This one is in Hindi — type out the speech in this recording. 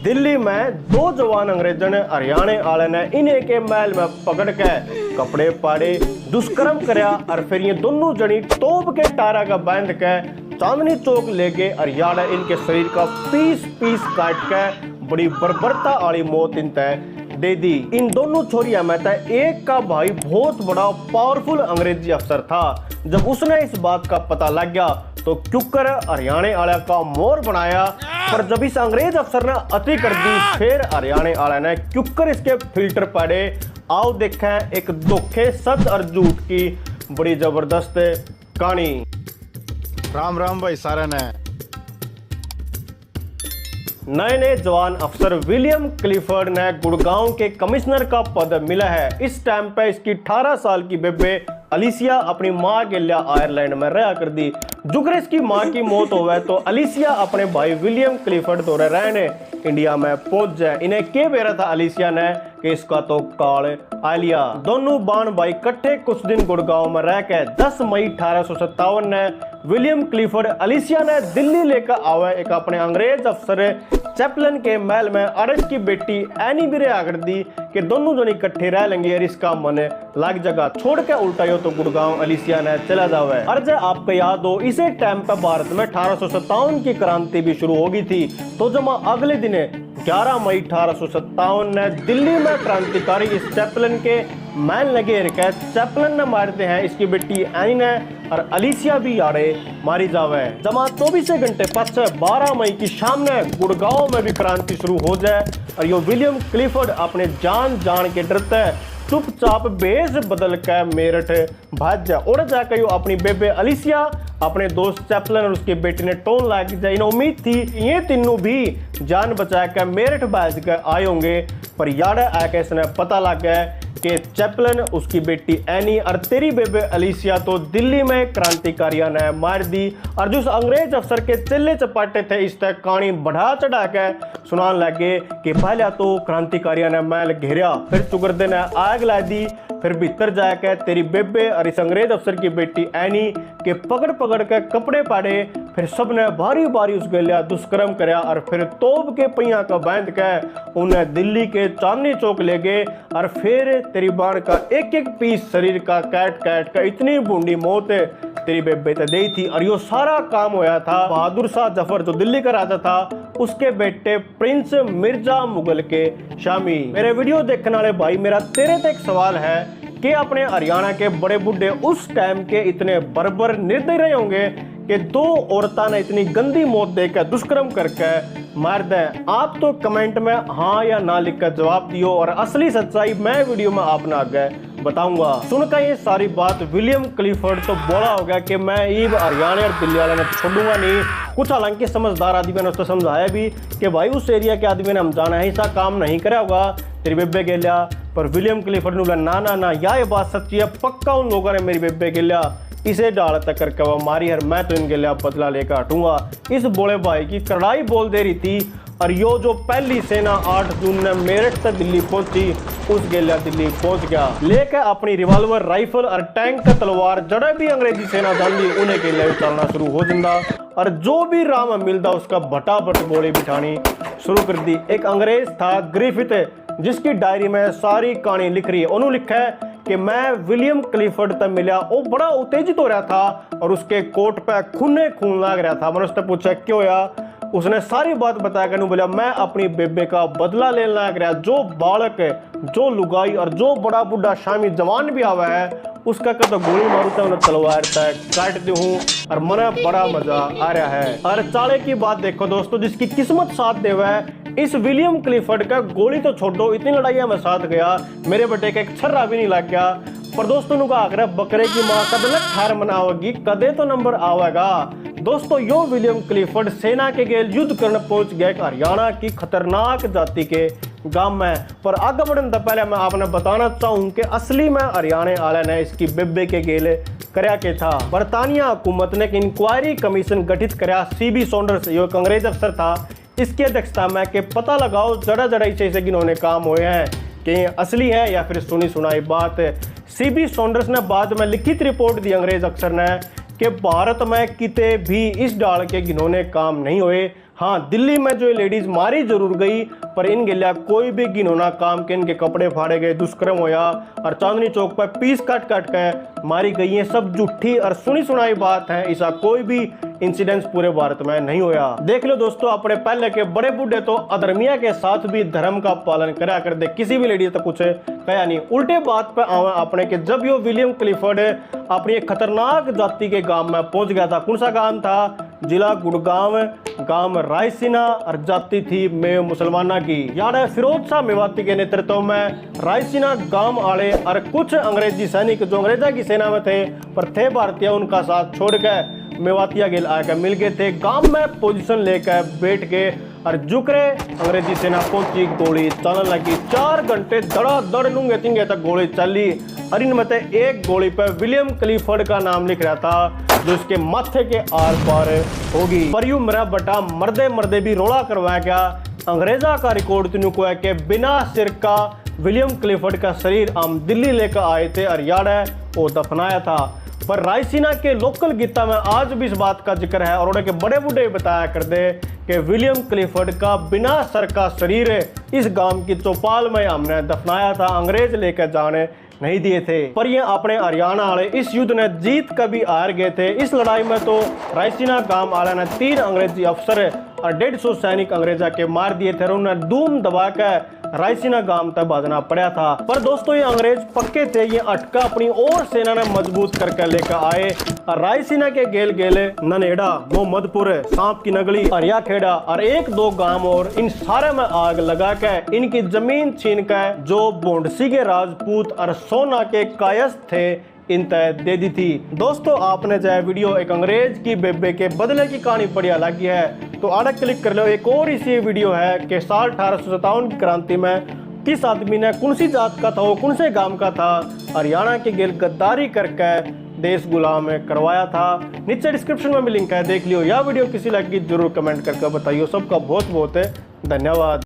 दिल्ली में दो जवान अंग्रेजों ने हरियाणे वाले ने इन्हें के महल में पकड़ के कपड़े पाड़े, दुष्कर्म करया और फिर ये दोनों जनी तोप के टारा का बांध के चांदनी चौक ले गए। हरियाणा इनके शरीर का पीस पीस काट के बड़ी बर्बरता वाली मौत इन तय दे दी। इन दोनों छोरिया में तय एक का भाई बहुत बड़ा पावरफुल अंग्रेजी अफसर था। जब उसने इस बात का पता लग गया तो क्यूकर हरियाणे वाले का मोर बनाया, पर जब इस अंग्रेज अफसर ने अति कर दी फिर हरियाणे वाले ने क्यूकर इसके फिल्टर पड़े। आओ देखें एक धोखे सच और झूठ की बड़ी जबरदस्त कहानी। राम राम भाई सारे ने। नए नए जवान अफसर विलियम क्लिफर्ड ने गुड़गांव के कमिश्नर का पद मिला है। इस टाइम पे इसकी 18 साल की बेबे अलिसिया अपनी मां के लिए आयरलैंड में रहा कर दी। जुगर इसकी मां की मौत हो गए तो अलिसिया अपने भाई विलियम क्लिफर्ड दौरे रहने इंडिया में पहुंच जाए। इन्हें के बेरा था अलिसिया ने कि इसका तो काल आलिया। दोनों बाण भाई इकट्ठे कुछ दिन गुड़गांव में रह के 10 मई 1857 ने विलियम क्लिफर्ड अलिसिया ने दिल्ली लेकर आवे एक अपने अंग्रेज अफसर चैपलन के महल में अरश की बेटी एनी भी रहा कर दी कि दोनों जन इकट्ठे रह लेंगे और इसका मन लग जगह छोड़ के उल्टा हो तो गुड़गांव अलिसिया ने चला जावे। अर्ज आपको याद हो इसे टाइम पर भारत में 1857 की क्रांति भी शुरू हो गई थी। तो जब अगले दिन 11 मई 1857 ने दिल्ली में क्रांतिकारी इस चैपलन के महल लगे रखे चैपलन ने मारते हैं इसकी बेटी एनी ने और अलिसिया भी यारे मारी जावे। जमा 24 घंटे पश्चात 12 मई की शाम ने गुड़गांव में भी क्रांति शुरू हो जाए और यो विलियम क्लिफर्ड अपने जान के डरते चुपचाप भेष बदल के मेरठ भाग जाए और जाकर यो अपनी बेबे अलिसिया अपने दोस्त चैपलन और उसकी बेटी ने टोन लग जाए। इन्हें उम्मीद थी ये तीनों भी जान बचा कर मेरठ भाज कर आए होंगे, पर यार आके इसने पता लग गया कि चैपलन उसकी बेटी एनी और तेरी बेबे अलिसिया तो दिल्ली में क्रांतिकारियों ने मार दी। और जो अंग्रेज अफसर के चिल्ले चपाटे थे इस तक कहानी बढ़ा चढ़ा के सुनाने लगे कि पहले तो क्रांतिकारियों ने महल घेरा, फिर चुगरदे ने आग ला दी, फिर भीतर जाकर तेरी बेबे और इस अंग्रेज अफसर की बेटी एनी के पकड़ के कपड़े पाड़े, फिर सबने बारी बारी उसके लिया दुष्कर्म कराया और फिर तोप के पहिया का बांध के उन्हें दिल्ली के चांदनी चौक ले गए और फिर तेरी बाण का एक एक पीस शरीर का काट का इतनी बूंदी मौत तेरी बेबे तो दी थी। और यो सारा काम होया था बहादुर शाह जफर जो दिल्ली का राजा था उसके बेटे प्रिंस मिर्जा मुगल के शामी। मेरे वीडियो देखने वाले भाई मेरा तेरे तक सवाल है कि अपने हरियाणा के बड़े बुढ़े उस टाइम के इतने बर्बर निर्दयी रहे होंगे कि दो औरतां ने इतनी गंदी मौत देकर दुष्कर्म करके मार दें। आप तो कमेंट में हाँ या ना लिखकर जवाब दियो और असली सच्चाई मैं वीडियो में आपने आगे बताऊंगा। सुनकर ये सारी बात विलियम क्लिफर्ड तो बोला होगा कि मैं ईब हरियाणा और दिल्ली वाले ने छोड़ूंगा नहीं। कुछ हालांकि समझदार आदमी ने उसको समझाया भी कि भाई उस एरिया के आदमी ने हम जाना है ऐसा काम नहीं करा होगा तेरी बेबे के लिया, पर विलियम क्लिफर्ड ने बोला ना या ये बात सच्ची है, पक्का उन लोगों ने मेरी बेबे के लिया इसे डाल तक करके वो मारी है, मैं तो इनके लिए बदला लेकर हटूंगा। इस बोले भाई की कड़ाई बोल दे रही थी और यो जो पहली सेना 8 जून ने मेरठ तक दिल्ली पहुंची उस गेलिया दिल्ली पहुंच गया लेकर अपनी रिवॉल्वर राइफल और टैंक का तलवार जड़े भी अंग्रेजी सेना जानी उन्हें के लिए चलना शुरू हो जिंदा और जो भी राम मिलता उसका भटाभट गोली बिठानी शुरू कर दी। एक अंग्रेज था ग्रिफिथ जिसकी डायरी में सारी कहानी लिख रही है। उन्होंने लिखा है कि मैं विलियम क्लिफर्ड तक मिला, वो बड़ा उत्तेजित हो रहा था और उसके कोट पे खून लग रहा था। मैंने उससे पूछा क्यों या उसने सारी बात बताया कर बोला मैं अपनी बेबे का बदला लेने लग रहा। जो बालक जो लुगाई और जो बड़ा बुढ़ा शामी जवान भी आवा है उसका तो गोली मारूता उन्हें तलवार तक काटती हूँ और मना बड़ा मजा आ रहा है। और चाले की बात देखो दोस्तों, जिसकी किस्मत साथ देवा है इस विलियम क्लिफर्ड का गोली तो छोड़ो इतनी लड़ाइयां में साथ गया, मेरे बेटे का एक छर्रा भी नहीं लग गया। पर दोस्तों नु आगरा बकरे की माँ कद न ठार मनाओगी कदे तो नंबर आवेगा। दोस्तों यो विलियम क्लिफर्ड सेना के गेल युद्ध करने पहुंच गए हरियाणा की खतरनाक जाति के गांव में। पर आगे बढ़ने से पहले मैं आपने बताना चाहूँ कि असली में हरियाणा वाले ने इसकी बेबे के गेले करया के था। बरतानिया हुकूमत ने एक इंक्वायरी कमीशन गठित कराया। सीबी सॉन्डर्स यो एक अंग्रेज अफसर था, इसकी अध्यक्षता में कि पता लगाओ जड़ा ऐसे इन्होंने काम हुए हैं कि असली है या फिर सुनी सुनाई बात। सीबी सॉन्डर्स ने बाद में लिखित रिपोर्ट दी अंग्रेज अफसर ने कि भारत में किते भी इस डाल के जिन्होंने काम नहीं हुए। हाँ, दिल्ली में जो ये लेडीज मारी जरूर गई पर इन गिल्या कोई भी घिनौना काम के इनके कपड़े फाड़े गए, दुष्कर्म होया और चांदनी चौक पर पीस काट काट के मारी गई है। सब झूठी और सुनी सुनाई बात है। ऐसा कोई भी इंसिडेंस पूरे भारत में नहीं होया। देख लो दोस्तों, अपने पहले के बड़े बूढ़े तो अधर्मिया के साथ भी धर्म का पालन करा कर दे, किसी भी लेडीज तक कुछ कहा नहीं। उल्टे बात पे आवे अपने के जब यो विलियम क्लिफोर्ड अपनी एक खतरनाक जाति के गांव में पहुंच गया था। कौन सा गांव था? जिला गुड़गांव, गांव रायसीना और जाति थी में मुसलमाना की। यार फिरोज शाह मेवाती के नेतृत्व में रायसीना गांव आले और कुछ अंग्रेजी सैनिक जो अंग्रेजा की सेना में थे पर थे भारतीय, उनका साथ छोड़ के मेवातिया गिल आकर मिल गए थे। गांव में पोजीशन लेकर बैठ के और जुकरे अंग्रेजी सेना पहुंची, गोली चलने लगी। 4 घंटे धड़ाधड़ नूंगे तिंगे तक गोली चली और इनमें से एक गोली पर विलियम क्लिफोर्ड का नाम लिख रहा था जो इसके माथे के आर पार होगी। पर यूं मेरा बटा मर्दे मर्दे भी रोड़ा करवाया गया। अंग्रेजा का रिकॉर्ड तुम को है कि बिना सिर का विलियम क्लिफोर्ड का शरीर हम दिल्ली लेकर आए थे और यार वो दफनाया था। पर रायसीना के लोकल गीता में आज भी इस बात का जिक्र है और उनके बड़े बूढ़े बताया कर दे कि विलियम क्लिफोर्ड का बिना सर का शरीर इस गांव की चौपाल में हमने दफनाया था, अंग्रेज लेकर जाने नहीं दिए थे। पर ये अपने हरियाणा वाले इस युद्ध ने जीत कभी हार गए थे। इस लड़ाई में तो रायसीना गांव वाले ने 3 अंग्रेजी अफसर और 150 सैनिक अंग्रेजा के मार दिए थे और उन्हें धूम दबाकर रायसीना गांव तक भागना पड़ा था। पर दोस्तों ये अंग्रेज पक्के थे, ये अटका अपनी और सेना ने मजबूत करके लेकर आए और रायसीना के गेल गेले ननेड़ा, मोहम्मदपुर, सांप की नगली, अरिया खेड़ा और 1-2 गांव और इन सारे में आग लगा के इनकी जमीन छीन कर जो बोंडसी के राजपूत और सोना के कायस्थ थे इन तय दे दी थी। दोस्तों आपने चाहे वीडियो एक अंग्रेज की बेबे के बदले की कहानी बढ़िया लगी है तो आगे क्लिक कर लो। एक और इसी वीडियो है कि साल 1857 की क्रांति में किस आदमी ने कौन सी जात का था, वो कौन से गांव का था, हरियाणा के गिल गद्दारी करके देश गुलाम करवाया था। नीचे डिस्क्रिप्शन में भी लिंक है, देख लियो। यह वीडियो किसी लगी जरूर कमेंट करके बताइए। सबका बहुत बहुत धन्यवाद।